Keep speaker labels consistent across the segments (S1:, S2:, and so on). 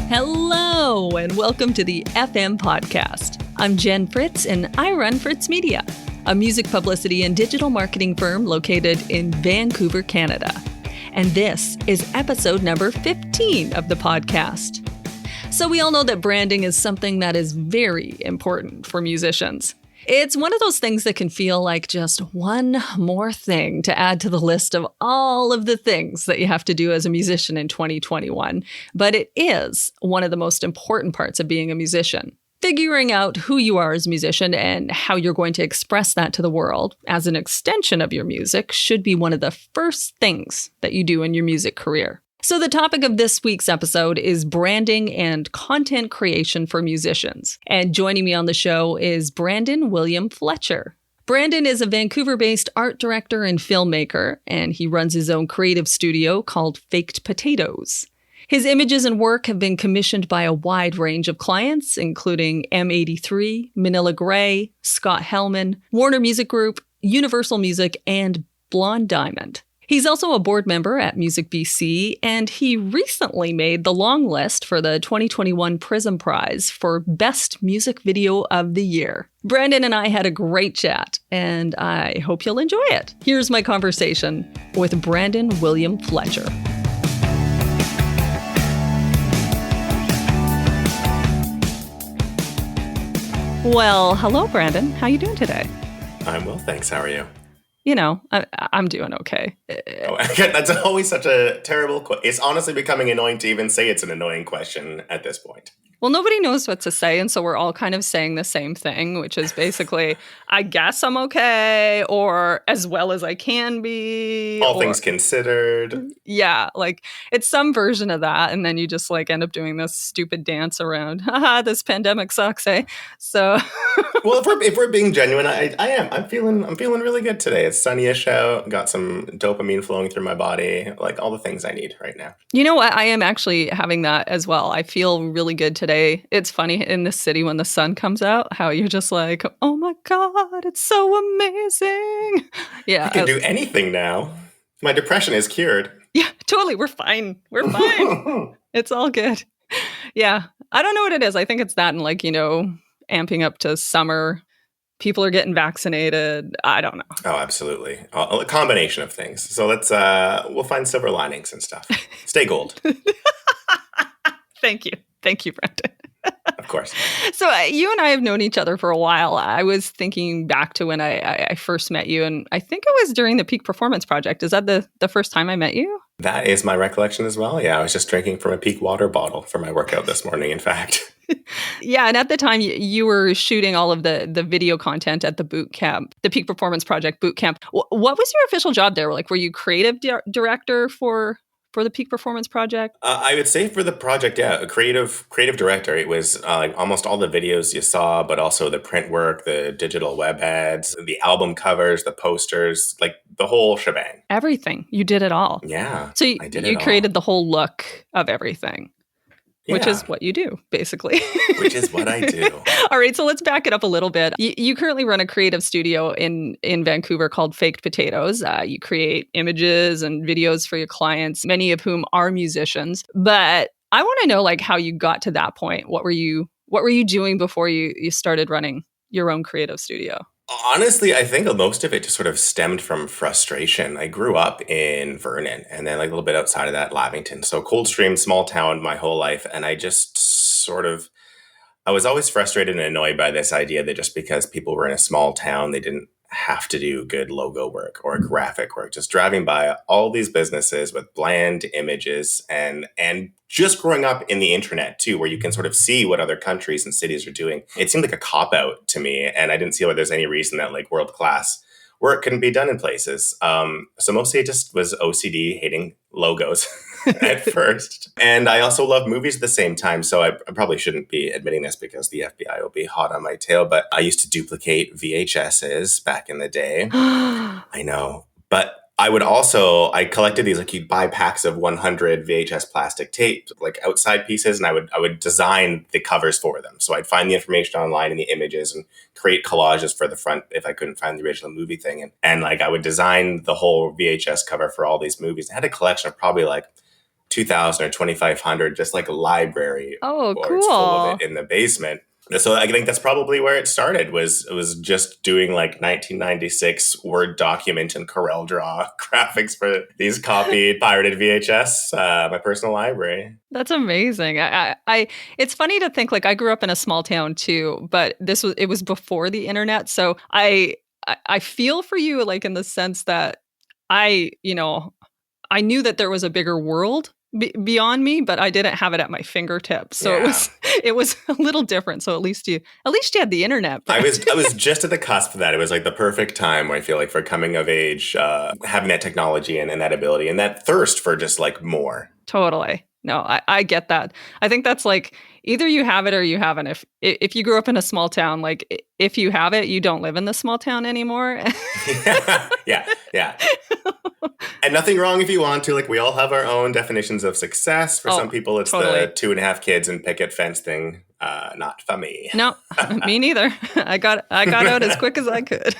S1: Hello, and welcome to the FM Podcast. I'm Jen Fritz, and I run Fritz Media, a music publicity and digital marketing firm located in Vancouver, Canada. And this is episode number 15 of the podcast. So we all know that branding is something that is very important for musicians. It's one of those things that can feel like just one more thing to add to the list of all of the things that you have to do as a musician in 2021. But it is one of the most important parts of being a musician. Figuring out who you are as a musician and how you're going to express that to the world as an extension of your music should be one of the first things that you do in your music career. So the topic of this week's episode is branding and content creation for musicians. And joining me on the show is Brandon William Fletcher. Brandon is a Vancouver-based art director and filmmaker, and he runs his own creative studio called Faked Potatoes. His images and work have been commissioned by a wide range of clients, including M83, Manila Grey, Scott Helman, Warner Music Group, Universal Music, and Blonde Diamond. He's also a board member at Music BC, and he recently made the long list for the 2021 Prism Prize for Best Music Video of the Year. Brandon and I had a great chat, and I hope you'll enjoy it. Here's my conversation with Brandon William Fletcher. Well, hello, Brandon. How you doing today?
S2: I'm well, thanks. How are you?
S1: You know, I'm doing okay.
S2: Oh, that's always such a terrible question. It's honestly becoming annoying to even say it's an annoying question at this point.
S1: Well, nobody knows what to say, and so we're all kind of saying the same thing, which is basically, I guess I'm okay, or as well as I can be.
S2: All things considered.
S1: Yeah, like it's some version of that, and then you just like end up doing this stupid dance around, haha, this pandemic sucks, eh? So
S2: Well, if we're being genuine, I am. I'm feeling really good today. It's sunny-ish out, got some dopamine flowing through my body, like all the things I need right now.
S1: You know what? I am actually having that as well. I feel really good today. It's funny in this city when the sun comes out, how you're just like, oh my God, it's so amazing. Yeah.
S2: I can do anything now. My depression is cured.
S1: Yeah, totally. We're fine. We're fine. It's all good. Yeah. I don't know what it is. I think it's that and like, you know, amping up to summer. People are getting vaccinated. I don't know. Oh,
S2: absolutely. A combination of things. So we'll find silver linings and stuff. Stay gold.
S1: Thank you. Thank you, Brandon.
S2: Of course.
S1: So you and I have known each other for a while. I was thinking back to when I first met you, and I think it was during the Peak Performance Project. Is that the first time I met you?
S2: That is my recollection as well. Yeah, I was just drinking from a Peak water bottle for my workout this morning, in fact.
S1: Yeah, and at the time, you were shooting all of the video content at the boot camp, the Peak Performance Project boot camp. What was your official job there? Like, were you creative director for the Peak Performance Project?
S2: I would say for the project, yeah, a creative director. It was like almost all the videos you saw, but also the print work, the digital web ads, the album covers, the posters, like the whole shebang.
S1: Everything. You did it all.
S2: Yeah.
S1: So you created the whole look of everything. Which is what you do, basically.
S2: Which is what I do.
S1: All right, so let's back it up a little bit. You currently run a creative studio in Vancouver called Faked Potatoes. You create images and videos for your clients, many of whom are musicians. But I want to know, like, how you got to that point. What were you doing before you started running your own creative studio?
S2: Honestly, I think most of it just sort of stemmed from frustration. I grew up in Vernon and then like a little bit outside of that, Lavington. So Coldstream, small town my whole life. And I just I was always frustrated and annoyed by this idea that just because people were in a small town, they didn't have to do good logo work or graphic work. Just driving by all these businesses with bland images and just growing up in the internet too, where you can sort of see what other countries and cities are doing. It seemed like a cop-out to me, and I didn't see why there's any reason that like world-class work couldn't be done in places. So mostly it just was OCD, hating logos at first. And I also love movies at the same time. So I probably shouldn't be admitting this because the FBI will be hot on my tail, but I used to duplicate VHSs back in the day. I know. But I collected these, like you'd buy packs of 100 VHS plastic tape, like outside pieces, and I would design the covers for them. So I'd find the information online and the images and create collages for the front if I couldn't find the original movie thing. And like I would design the whole VHS cover for all these movies. I had a collection of probably like 2,000 or 2,500, just like library
S1: Oh,
S2: boards full of
S1: cool.
S2: it in the basement. So I think that's probably where it started, was just doing like 1996 Word document and CorelDRAW graphics for these copied pirated VHS, my personal library.
S1: That's amazing. It's funny to think like I grew up in a small town too, but it was before the internet. So I feel for you like in the sense that I, you know, I knew that there was a bigger world beyond me, but I didn't have it at my fingertips. So
S2: Yeah.
S1: it was a little different. So at least you had the internet.
S2: I was just at the cusp of that. It was like the perfect time, I feel like, for coming of age, having that technology and that ability and that thirst for just like more.
S1: Totally. No, I get that. I think that's like either you have it or you haven't. If you grew up in a small town, like if you have it, you don't live in the small town anymore.
S2: Yeah, yeah. And nothing wrong if you want to. Like, we all have our own definitions of success. For some
S1: Oh,
S2: people, it's
S1: totally.
S2: the 2.5 kids and picket fence thing. Not for me.
S1: No, me neither. I got out as quick as I could.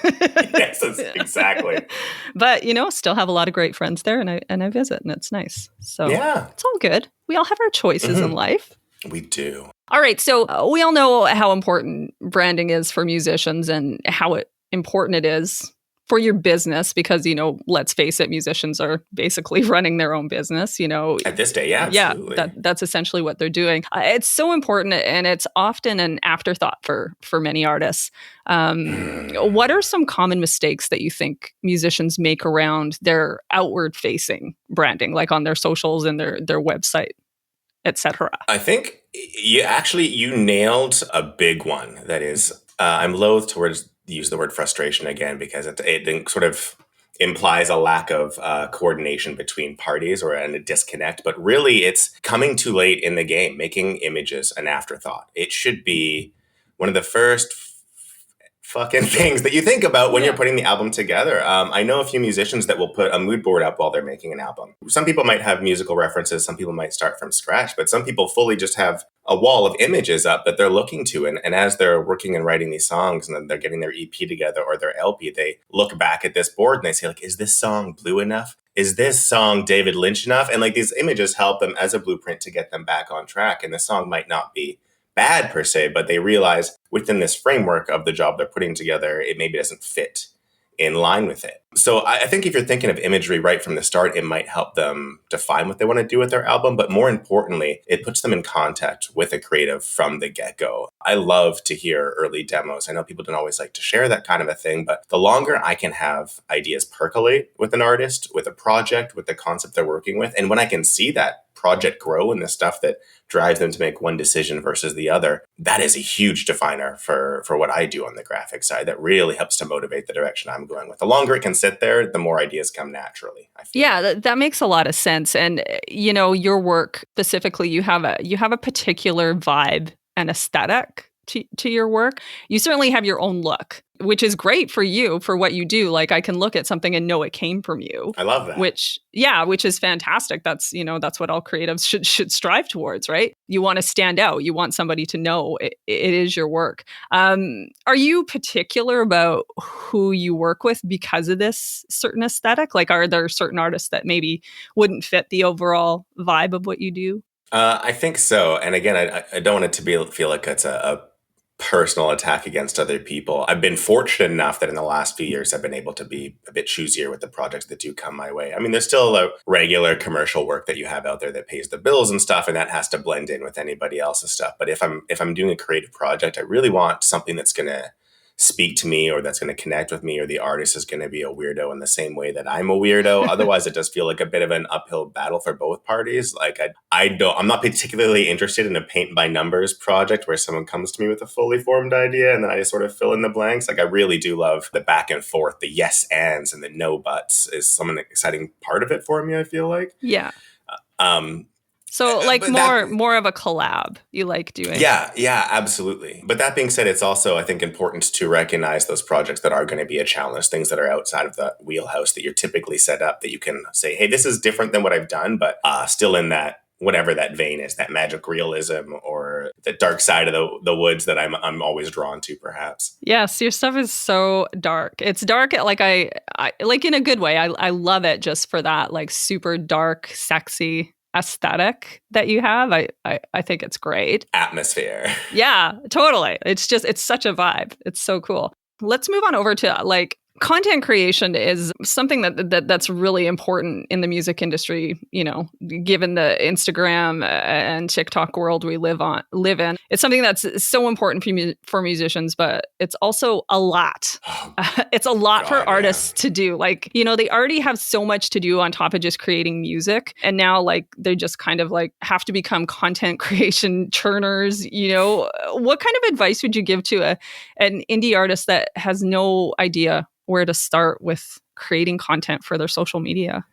S2: Yes, exactly.
S1: But still have a lot of great friends there, and I visit, and it's nice. So
S2: Yeah,
S1: it's all good. We all have our choices in life.
S2: we do.
S1: All right, so we all know how important branding is for musicians and how important it is for your business because, let's face it, musicians are basically running their own business,
S2: At this day, yeah, absolutely.
S1: that's essentially what they're doing. It's so important, and it's often an afterthought for many artists. What are some common mistakes that you think musicians make around their outward-facing branding, like on their socials and their website, etc.?
S2: I think you nailed a big one. That is, I'm loath to use the word frustration again because it sort of implies a lack of coordination between parties and a disconnect. But really, it's coming too late in the game, making images an afterthought. It should be one of the first fucking things that you think about when you're putting the album together. I know a few musicians that will put a mood board up while they're making an album. Some people might have musical references, some people might start from scratch, but some people fully just have a wall of images up that they're looking to. And as they're working and writing these songs and then they're getting their EP together or their LP, they look back at this board and they say, like, is this song blue enough? Is this song David Lynch enough? And like these images help them as a blueprint to get them back on track. And the song might not be bad per se, but they realize within this framework of the job they're putting together, it maybe doesn't fit in line with it. So I think if you're thinking of imagery right from the start, it might help them define what they want to do with their album. But more importantly, it puts them in contact with a creative from the get-go. I love to hear early demos. I know people don't always like to share that kind of a thing, but the longer I can have ideas percolate with an artist, with a project, with the concept they're working with, and when I can see that project grow and the stuff that drives them to make one decision versus the other, that is a huge definer for what I do on the graphic side. That really helps to motivate the direction I'm going with. The longer it can sit there, the more ideas come naturally, I feel.
S1: Yeah, that makes a lot of sense. And your work specifically, you have a particular vibe and aesthetic to your work. You certainly have your own look, which is great for you for what you do. Like I can look at something and know it came from you.
S2: I love that.
S1: Which is fantastic. That's what all creatives should strive towards, right? You want to stand out. You want somebody to know it is your work. Are you particular about who you work with because of this certain aesthetic? Like, are there certain artists that maybe wouldn't fit the overall vibe of what you do?
S2: I think so. And again, I don't want it to feel like it's a personal attack against other people. I've been fortunate enough that in the last few years, I've been able to be a bit choosier with the projects that do come my way. I mean, there's still a regular commercial work that you have out there that pays the bills and stuff, and that has to blend in with anybody else's stuff. But if I'm doing a creative project, I really want something that's going to speak to me or that's going to connect with me, or the artist is going to be a weirdo in the same way that I'm a weirdo. Otherwise, it does feel like a bit of an uphill battle for both parties. Like I'm not particularly interested in a paint by numbers project where someone comes to me with a fully formed idea and then I just sort of fill in the blanks. Like I really do love the back and forth, the yes ands and the no buts is some exciting part of it for me, I feel like.
S1: Yeah. So like more of a collab you like doing.
S2: Yeah, absolutely. But that being said, it's also, I think, important to recognize those projects that are going to be a challenge, things that are outside of the wheelhouse that you're typically set up, that you can say, hey, this is different than what I've done, but still in that, whatever that vein is, that magic realism or the dark side of the woods that I'm always drawn to, perhaps.
S1: Yes, your stuff is so dark. It's dark, like I like in a good way. I love it just for that, like super dark, sexy aesthetic that you have. I think it's great.
S2: Atmosphere.
S1: Yeah, totally. It's such a vibe. It's so cool. Let's move on over to like content creation is something that's really important in the music industry, given the Instagram and TikTok world we live in. It's something that's so important for musicians, but it's also a lot. It's a lot for artists to do. Like, they already have so much to do on top of just creating music. And now like they just kind of like have to become content creation churners. What kind of advice would you give to an indie artist that has no idea where to start with creating content for their social media?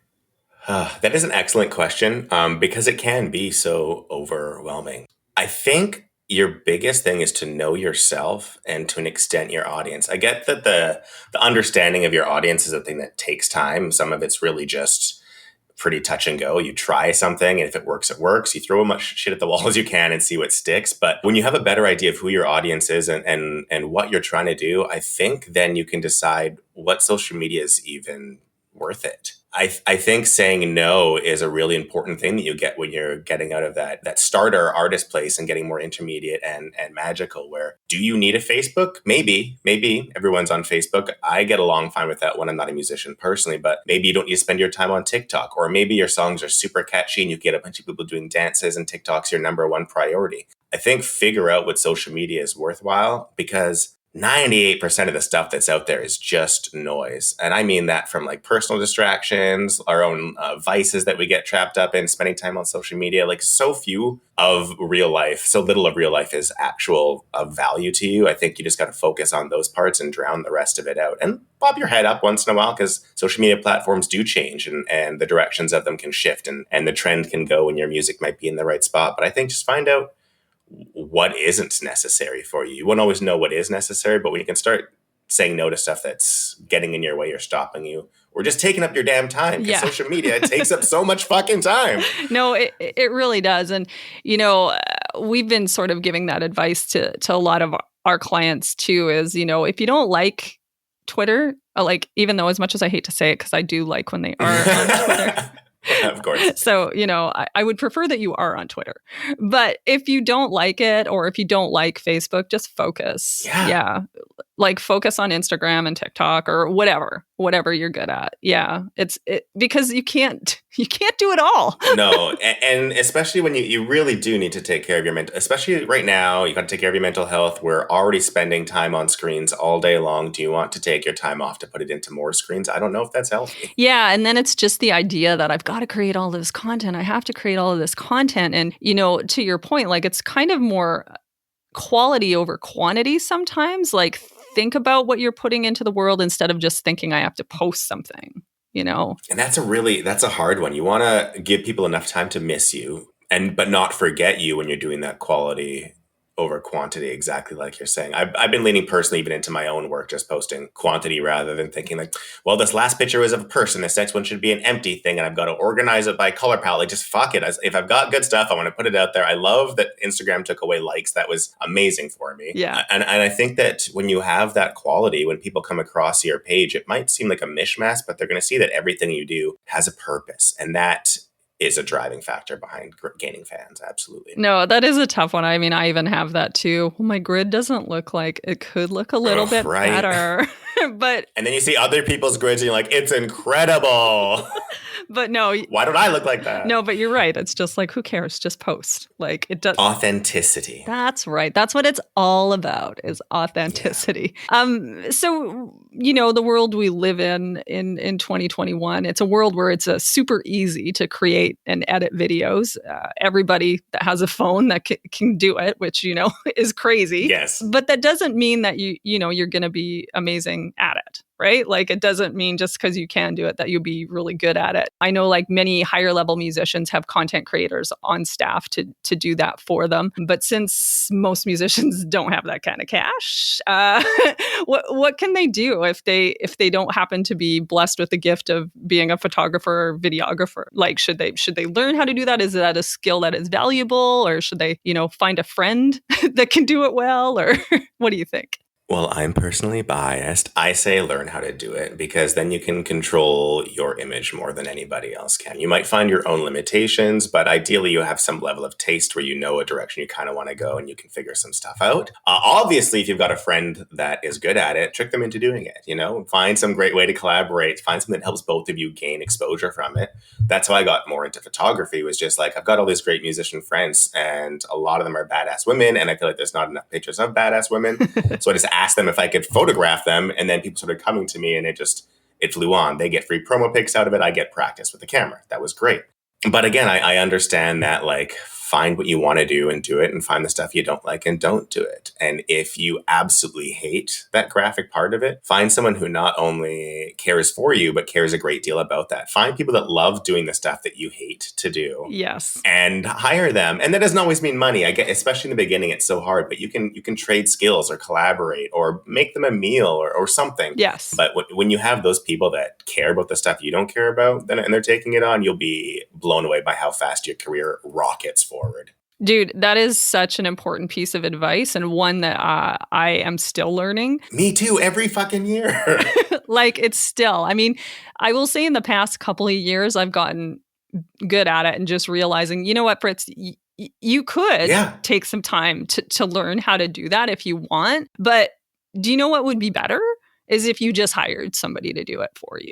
S2: That is an excellent question because it can be so overwhelming. I think your biggest thing is to know yourself and to an extent your audience. I get that the understanding of your audience is a thing that takes time. Some of it's really just pretty touch and go. You try something, and if it works, it works. You throw as much shit at the wall as you can and see what sticks. But when you have a better idea of who your audience is and what you're trying to do, I think then you can decide what social media is even worth it. I think saying no is a really important thing that you get when you're getting out of that starter artist place and getting more intermediate and magical, where do you need a Facebook? Maybe everyone's on Facebook. I get along fine with that when I'm not a musician personally, but maybe you don't need to spend your time on TikTok, or maybe your songs are super catchy and you get a bunch of people doing dances and TikTok's your number one priority. I think figure out what social media is worthwhile, because 98% of the stuff that's out there is just noise. And I mean that from like personal distractions, our own vices that we get trapped up in, spending time on social media. Like so few of real life, so little of real life is actual of value to you. I think you just got to focus on those parts and drown the rest of it out. And bob your head up once in a while, because social media platforms do change and the directions of them can shift and the trend can go and your music might be in the right spot. But I think just find out what isn't necessary for you. You won't always know what is necessary, but when you can start saying no to stuff that's getting in your way or stopping you, or just taking up your damn time, because social media takes up so much fucking time.
S1: No, it really does. And, we've been sort of giving that advice to a lot of our clients too, is, if you don't like Twitter, like, even though as much as I hate to say it, because I do like when they are on Twitter.
S2: Of course.
S1: So, I would prefer that you are on Twitter. But if you don't like it, or if you don't like Facebook, just focus. Yeah. Like focus on Instagram and TikTok or whatever you're good at. Yeah. Because you can't do it all.
S2: No. And especially when you really do need to take care of your mental, especially right now, you got to take care of your mental health. We're already spending time on screens all day long. Do you want to take your time off to put it into more screens? I don't know if that's healthy.
S1: Yeah. And then it's just the idea that I've got to create all this content. I have to create all of this content. And, to your point, like it's kind of more quality over quantity sometimes. Like think about what you're putting into the world instead of just thinking I have to post something, And
S2: that's a hard one. You want to give people enough time to miss you but not forget you when you're doing that quality over quantity, exactly like you're saying. I've been leaning personally even into my own work, just posting quantity rather than thinking like, well, this last picture was of a person, this next one should be an empty thing, and I've got to organize it by color palette. Like, just fuck it. If I've got good stuff, I want to put it out there. I love that Instagram took away likes. That was amazing for me.
S1: Yeah.
S2: And I think that when you have that quality, when people come across your page, it might seem like a mishmash, but they're going to see that everything you do has a purpose. And that is a driving factor behind gaining fans. Absolutely.
S1: No, that is a tough one. I mean, I even have that too. Well, my grid doesn't look like it could look a little bit better. But
S2: and then you see other people's grids and you're like, it's incredible.
S1: But no.
S2: Why don't I look like that?
S1: No, but you're right. It's just like, who cares? Just post. Like it does.
S2: Authenticity.
S1: That's right. That's what it's all about, is authenticity. Yeah. So, the world we live in 2021, it's a world where it's super easy to create and edit videos. Everybody that has a phone that can do it, which, is crazy.
S2: Yes.
S1: But that doesn't mean that you're going to be amazing at it. Right? Like it doesn't mean just because you can do it that you'll be really good at it. I know like many higher level musicians have content creators on staff to do that for them. But since most musicians don't have that kind of cash, what can they do if they don't happen to be blessed with the gift of being a photographer or videographer? Like should they learn how to do that? Is that a skill that is valuable, or should they, find a friend that can do it well? Or what do you think?
S2: Well, I'm personally biased. I say learn how to do it because then you can control your image more than anybody else can. You might find your own limitations, but ideally you have some level of taste where you know a direction you kind of want to go and you can figure some stuff out. Obviously, if you've got a friend that is good at it, trick them into doing it. Find some great way to collaborate, find something that helps both of you gain exposure from it. That's how I got more into photography, was just like, I've got all these great musician friends and a lot of them are badass women. And I feel like there's not enough pictures of badass women. So I just asked them if I could photograph them, and then people started coming to me, and it flew on. They get free promo pics out of it. I get practice with the camera. That was great. But again, I understand that, like, find what you want to do and do it, and find the stuff you don't like and don't do it. And if you absolutely hate that graphic part of it, find someone who not only cares for you, but cares a great deal about that. Find people that love doing the stuff that you hate to do.
S1: Yes.
S2: And hire them. And that doesn't always mean money. I get, especially in the beginning, it's so hard, but you can trade skills or collaborate or make them a meal or something.
S1: Yes.
S2: But when you have those people that care about the stuff you don't care about, and they're taking it on, you'll be blown away by how fast your career rockets forward.
S1: Dude, that is such an important piece of advice, and one that I am still learning.
S2: Me too, every fucking year.
S1: Like, it's still, I mean, I will say in the past couple of years, I've gotten good at it and just realizing, you know what, Fritz, you could take some time to learn how to do that if you want. But do you know what would be better? Is if you just hired somebody to do it for you.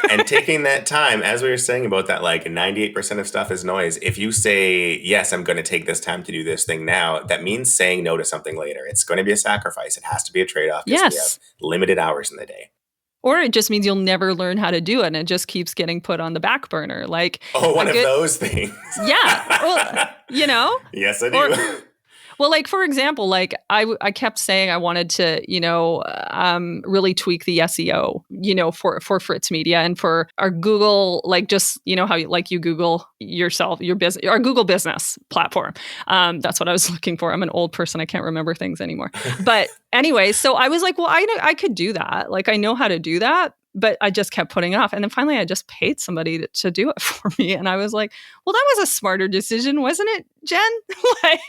S2: And taking that time, as we were saying about that, like 98% of stuff is noise. If you say, yes, I'm going to take this time to do this thing now, that means saying no to something later. It's going to be a sacrifice. It has to be a trade-off.
S1: Yes.
S2: We have limited hours in the day.
S1: Or it just means you'll never learn how to do it, and it just keeps getting put on the back burner. Like,
S2: one of those things.
S1: Yeah. Well, you know?
S2: Yes, I do.
S1: Well, like, for example, like I kept saying I wanted to, really tweak the SEO, for Fritz Media and for our Google, like, just, how you Google yourself, your business, our Google business platform. That's what I was looking for. I'm an old person. I can't remember things anymore. But anyway, so I was like, well, I know I could do that. Like, I know how to do that. But I just kept putting it off. And then finally, I just paid somebody to do it for me. And I was like, well, that was a smarter decision, wasn't it, Jen?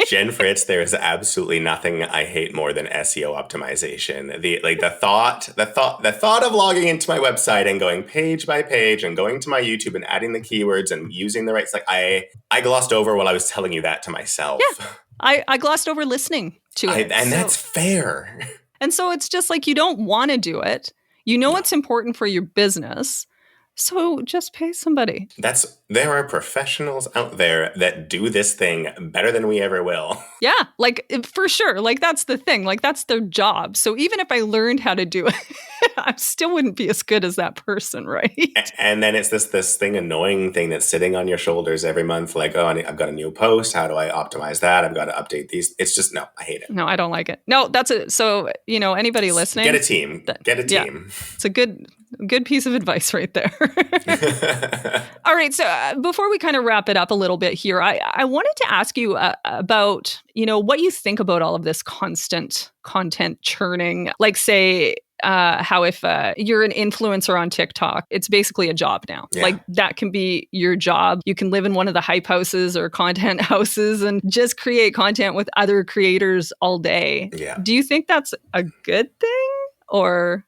S2: Jen Fritz, there is absolutely nothing I hate more than SEO optimization. The thought of logging into my website and going page by page and going to my YouTube and adding the keywords and using the right, like I glossed over while I was telling you that to myself.
S1: Yeah, I glossed over listening to it.
S2: And that's fair.
S1: And so it's just like, you don't want to do it. You know what's important for your business, so just pay somebody.
S2: There are professionals out there that do this thing better than we ever will.
S1: Yeah, like, for sure. Like, that's the thing. Like, that's their job. So even if I learned how to do it, I still wouldn't be as good as that person, right?
S2: And then it's this annoying thing that's sitting on your shoulders every month. Like, oh, I've got a new post. How do I optimize that? I've got to update these. It's just, no, I hate it.
S1: No, I don't like it. No, that's it. So, anybody listening?
S2: Get a team. Get a team.
S1: Yeah, it's a good piece of advice right there. All right. So before we kind of wrap it up a little bit here, I wanted to ask you about, what you think about all of this constant content churning. Like, say, how if you're an influencer on TikTok, it's basically a job now. Yeah. Like, that can be your job. You can live in one of the hype houses or content houses and just create content with other creators all day.
S2: Yeah.
S1: Do you think that's a good thing, or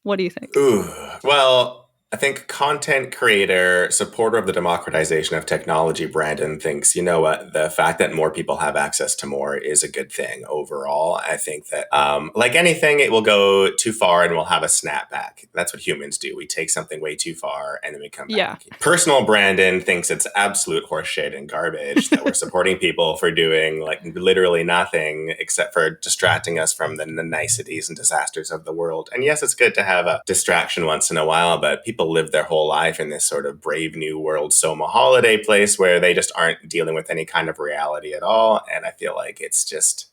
S1: what do you think?
S2: Ooh, well, I think content creator, supporter of the democratization of technology, Brandon thinks, you know what, the fact that more people have access to more is a good thing overall. I think that, like anything, it will go too far and we'll have a snapback. That's what humans do. We take something way too far and then we come back.
S1: Yeah.
S2: Personal Brandon thinks it's absolute horseshit and garbage that we're supporting people for doing like literally nothing except for distracting us from the niceties and disasters of the world. And yes, it's good to have a distraction once in a while, but people live their whole life in this sort of Brave New World Soma holiday place where they just aren't dealing with any kind of reality at all. And I feel like it's just,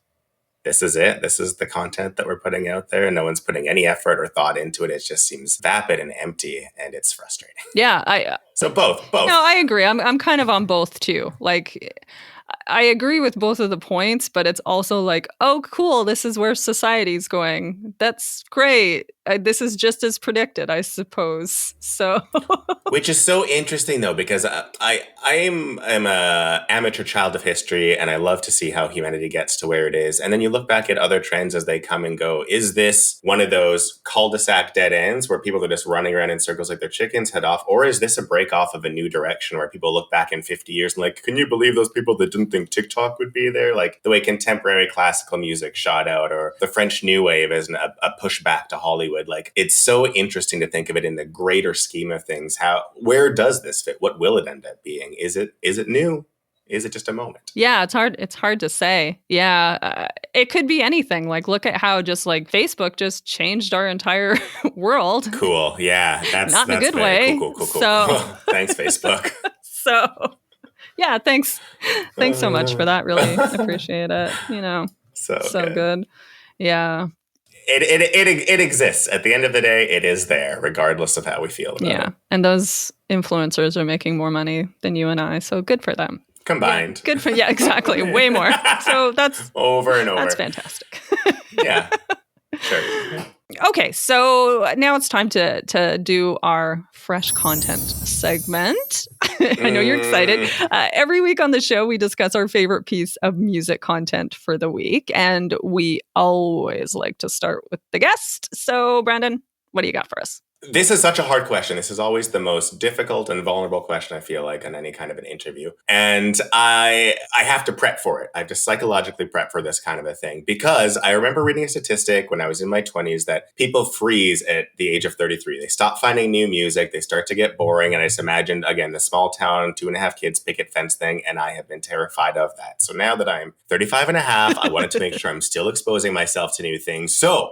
S2: this is it. This is the content that we're putting out there and no one's putting any effort or thought into it. It just seems vapid and empty and it's frustrating.
S1: Yeah.
S2: So both.
S1: No, I agree. I'm kind of on both too. Like, I agree with both of the points, but it's also like, oh, cool, this is where society's going. That's great. this is just as predicted, I suppose. So,
S2: which is so interesting though, because I'm a amateur child of history, and I love to see how humanity gets to where it is. And then you look back at other trends as they come and go. Is this one of those cul-de-sac dead ends where people are just running around in circles like their chickens head off, or is this a break off of a new direction where people look back in 50 years and like, can you believe those people that didn't think TikTok would be there? Like the way contemporary classical music shot out, or the French New Wave as a pushback to Hollywood. Like, it's so interesting to think of it in the greater scheme of things. Where does this fit? What will it end up being? Is it new? Is it just a moment?
S1: Yeah, it's hard to say. Yeah, it could be anything. Like, look at how just like Facebook just changed our entire world.
S2: Cool. Yeah, that's
S1: not in a good way.
S2: Cool.
S1: So
S2: thanks, Facebook.
S1: So yeah, thanks so much for that. Really appreciate it. So good. Yeah.
S2: It exists. At the end of the day, it is there, regardless of how we feel about it.
S1: Yeah, and those influencers are making more money than you and I, so good for them.
S2: Combined.
S1: Yeah, exactly. Way more. So that's
S2: over and over.
S1: That's fantastic.
S2: Yeah. Sure.
S1: Okay, so now it's time to do our fresh content segment. I know you're excited. Every week on the show, we discuss our favorite piece of music content for the week, and we always like to start with the guest. So, Brandon, what do you got for us?
S2: This is such a hard question. This is always the most difficult and vulnerable question, I feel like, in any kind of an interview. And I have to prep for it. I have to psychologically prep for this kind of a thing, because I remember reading a statistic when I was in my 20s that people freeze at the age of 33. They stop finding new music. They start to get boring. And I just imagined, again, the small town, 2.5 kids picket fence thing. And I have been terrified of that. So now that I'm 35 and a half, I wanted to make sure I'm still exposing myself to new things. So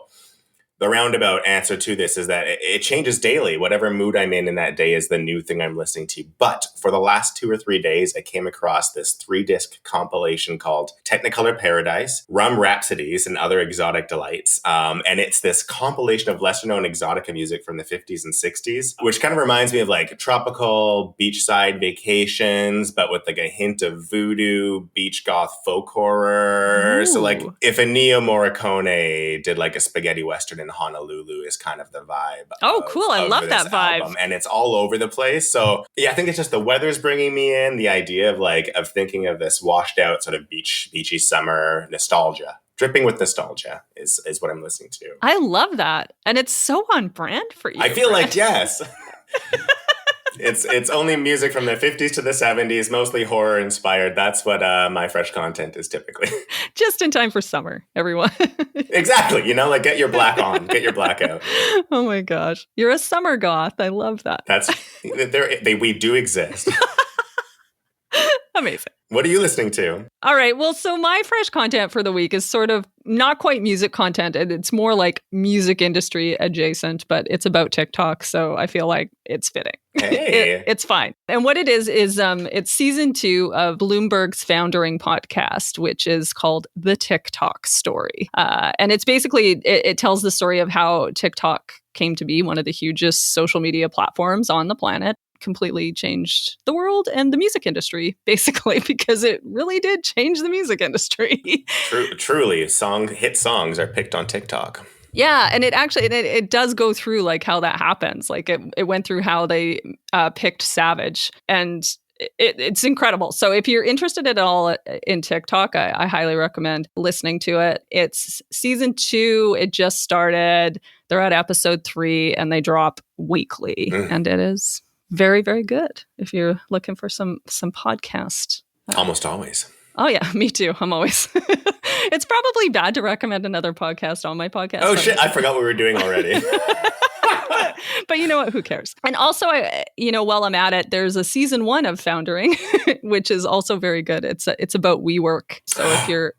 S2: the roundabout answer to this is that it changes daily. Whatever mood I'm in that day is the new thing I'm listening to. But for the last 2 or 3 days, I came across this 3-disc compilation called Technicolor Paradise, Rum Rhapsodies, and Other Exotic Delights. And it's this compilation of lesser-known exotica music from the 50s and 60s, which kind of reminds me of like tropical beachside vacations, but with like a hint of voodoo, beach goth folk horror. Ooh. So like if Ennio Morricone did like a spaghetti western in Honolulu is kind of the vibe.
S1: Oh, cool. I love that vibe.
S2: Album. And it's all over the place. So yeah, I think it's just the weather's bringing me in. The idea of thinking of this washed out sort of beachy summer nostalgia. Dripping with nostalgia is what I'm listening to.
S1: I love that. And it's so on brand for you.
S2: I feel like, yes. It's only music from the 50s to the 70s, mostly horror inspired. That's what my fresh content is typically. Just
S1: in time for summer, everyone.
S2: Exactly. Like get your black on, get your black out.
S1: Oh my gosh. You're a summer goth. I love that.
S2: We do exist.
S1: Amazing.
S2: What are you listening to?
S1: All right. Well, so my fresh content for the week is sort of not quite music content. It's more like music industry adjacent, but it's about TikTok. So I feel like it's fitting.
S2: Hey.
S1: It's fine. And what it is it's season 2 of Bloomberg's Foundering podcast, which is called The TikTok Story. And it's basically, it tells the story of how TikTok came to be one of the hugest social media platforms on the planet. Completely changed the world and the music industry, basically, because it really did change the music industry.
S2: Truly, hit songs are picked on TikTok.
S1: Yeah, and it does go through like how that happens. Like it went through how they picked Savage, and it's incredible. So if you're interested at all in TikTok, I highly recommend listening to it. It's season 2. It just started. They're at episode 3, and they drop weekly, and it is very, very good if you're looking for some podcast.
S2: Almost always.
S1: Oh, yeah, me too. I'm always. It's probably bad to recommend another podcast on my podcast.
S2: Oh, shit. I forgot what we were doing already.
S1: But you know what? Who cares? And also, while I'm at it, there's a season 1 of Foundering, which is also very good. It's about WeWork. So if you're...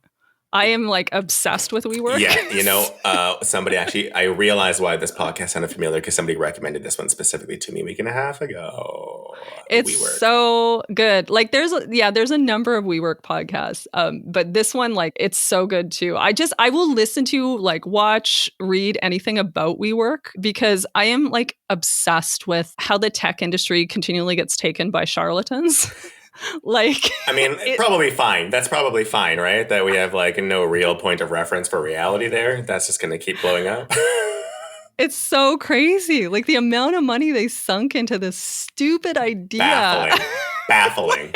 S1: I am like obsessed with WeWork.
S2: Yeah, somebody actually, I realized why this podcast sounded familiar because somebody recommended this one specifically to me a week and a half ago.
S1: It's WeWork. So good. Like there's a number of WeWork podcasts, but this one, like, it's so good too. I will listen to, like, watch, read anything about WeWork because I am like obsessed with how the tech industry continually gets taken by charlatans. Like,
S2: I mean, probably fine. That's probably fine, right? That we have like no real point of reference for reality there. That's just going to keep blowing up.
S1: It's so crazy. Like the amount of money they sunk into this stupid idea.
S2: Baffling.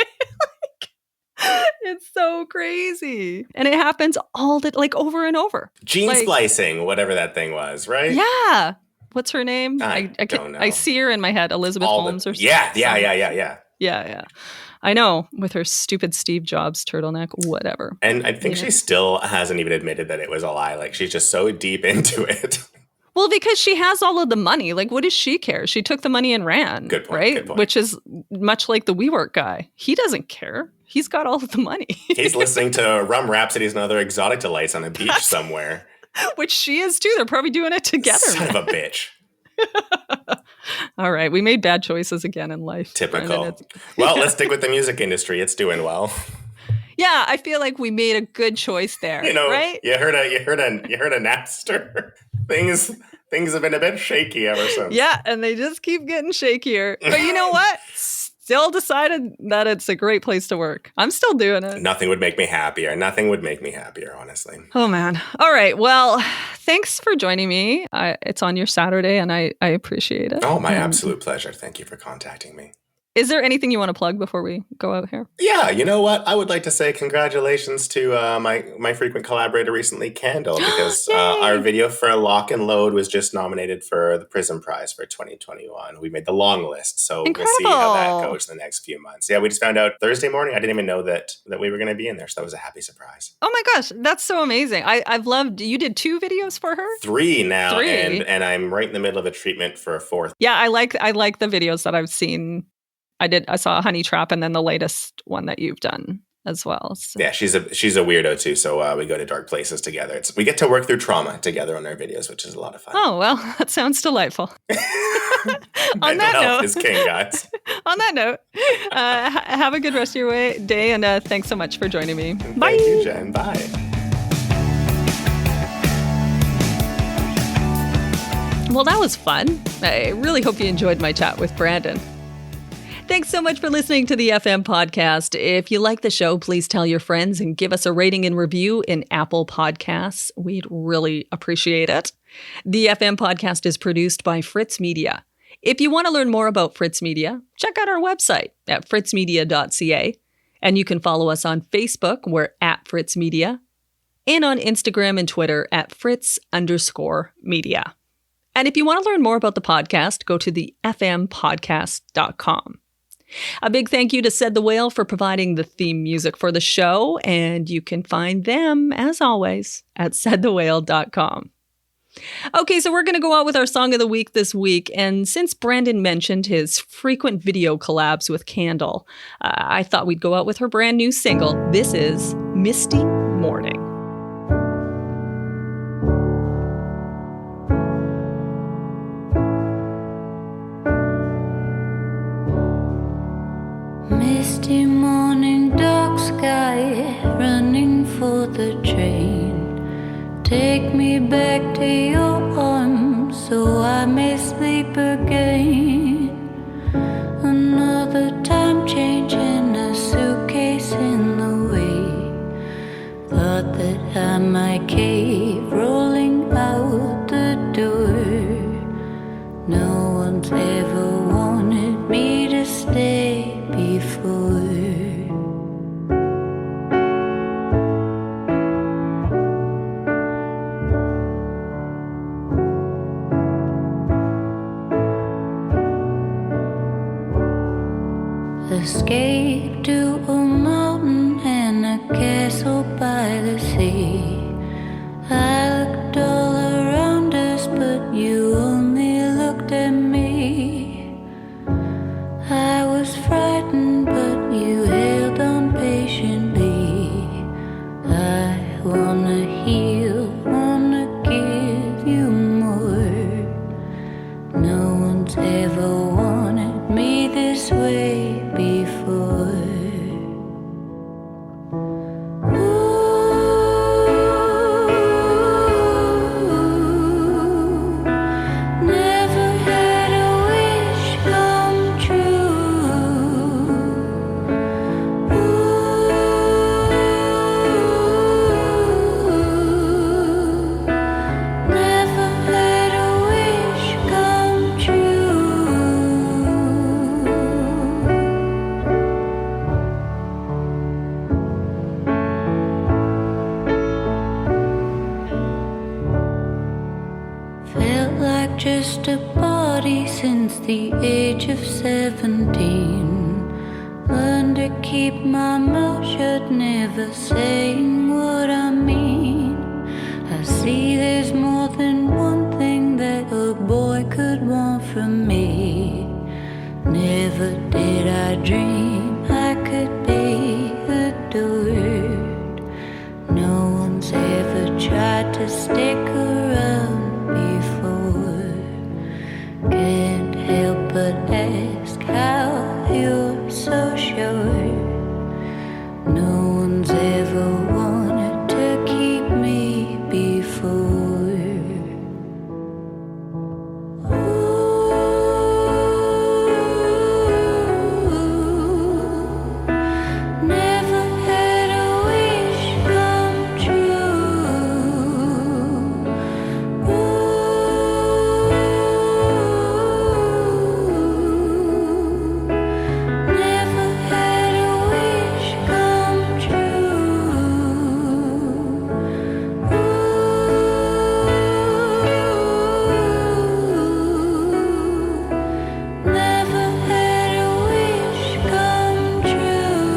S1: It's so crazy. And it happens all the, like over and over.
S2: Gene splicing, whatever that thing was, right?
S1: Yeah. What's her name?
S2: I don't know.
S1: I see her in my head. Elizabeth Holmes or something.
S2: Yeah.
S1: I know, with her stupid Steve Jobs turtleneck, whatever.
S2: And I think she still hasn't even admitted that it was a lie. Like, she's just so deep into it.
S1: Well, because she has all of the money. Like, what does she care? She took the money and ran.
S2: Good point.
S1: Right?
S2: Good point.
S1: Which is much like the WeWork guy. He doesn't care. He's got all of the money.
S2: He's listening to Rum Rhapsodies and other exotic delights on a beach somewhere.
S1: Which she is too. They're probably doing it together.
S2: Son of a bitch.
S1: All right. We made bad choices again in life.
S2: Typical. Well, let's stick with the music industry. It's doing well.
S1: Yeah, I feel like we made a good choice there. Right?
S2: You heard a Napster. Things have been a bit shaky ever since.
S1: Yeah, and they just keep getting shakier. But you know what? Still decided that it's a great place to work. I'm still doing it.
S2: Nothing would make me happier. Nothing would make me happier, honestly.
S1: Oh, man. All right. Well, thanks for joining me. It's on your Saturday, and I appreciate it.
S2: Oh, my absolute pleasure. Thank you for contacting me.
S1: Is there anything you want to plug before we go out here?
S2: Yeah, you know what? I would like to say congratulations to my frequent collaborator recently, Candle, because our video for Lock and Load was just nominated for the Prism Prize for 2021. We made the long list, so
S1: Incredible.
S2: We'll see how that goes in the next few months. Yeah, we just found out Thursday morning. I didn't even know that we were going to be in there, so that was a happy surprise.
S1: Oh my gosh, that's so amazing. I've loved, you did 2 videos for her?
S2: 3 now, and I'm right in the middle of a treatment for a 4th.
S1: Yeah, I like the videos that I've seen. I saw Honey Trap and then the latest one that you've done as well. So.
S2: Yeah, she's a weirdo too. So we go to dark places together. We get to work through trauma together on our videos, which is a lot of fun.
S1: Oh, well, that sounds delightful. On that note,
S2: is king, guys.
S1: On that note, have a good rest of your day, and thanks so much for joining me. Bye.
S2: Thank you, Jen. Bye.
S1: Well, that was fun. I really hope you enjoyed my chat with Brandon. Thanks so much for listening to the FM podcast. If you like the show, please tell your friends and give us a rating and review in Apple Podcasts. We'd really appreciate it. The FM podcast is produced by Fritz Media. If you want to learn more about Fritz Media, check out our website at fritzmedia.ca. And you can follow us on Facebook. We're at Fritz Media. And on Instagram and Twitter at Fritz_media. And if you want to learn more about the podcast, go to the fmpodcast.com. A big thank you to Said the Whale for providing the theme music for the show, and you can find them, as always, at saidthewhale.com. Okay, so we're going to go out with our song of the week this week, and since Brandon mentioned his frequent video collabs with Candle, I thought we'd go out with her brand new single. This is Misty Morning.
S3: Misty morning, dark sky, running for the train. Take me back to your arms so I may sleep again. Another time change in a suitcase in the way. Thought that I might cave, rolling out the door. No one's ever wanted me to stay before. Escape to a mountain and a castle by the sea. I looked all around us, but you only looked at me. I was frightened, but you held on patiently. I wanna heal, wanna give you more. No one's ever wanted me this way before. Ooh, wished a body since the age of 17. Learned to keep my mouth shut, never saying what I mean. I see there's more than one thing that a boy could want from me. Never did I dream I could be adored. No one's ever tried to stick around before. Can't help but ask how you're so sure. No one's ever wanted to keep me before. Never had a wish come true. Never had a wish come true. Never had a wish come true.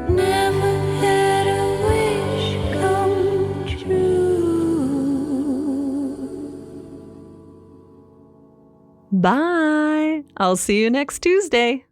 S3: Never had a wish come true.
S1: Bye. I'll see you next Tuesday.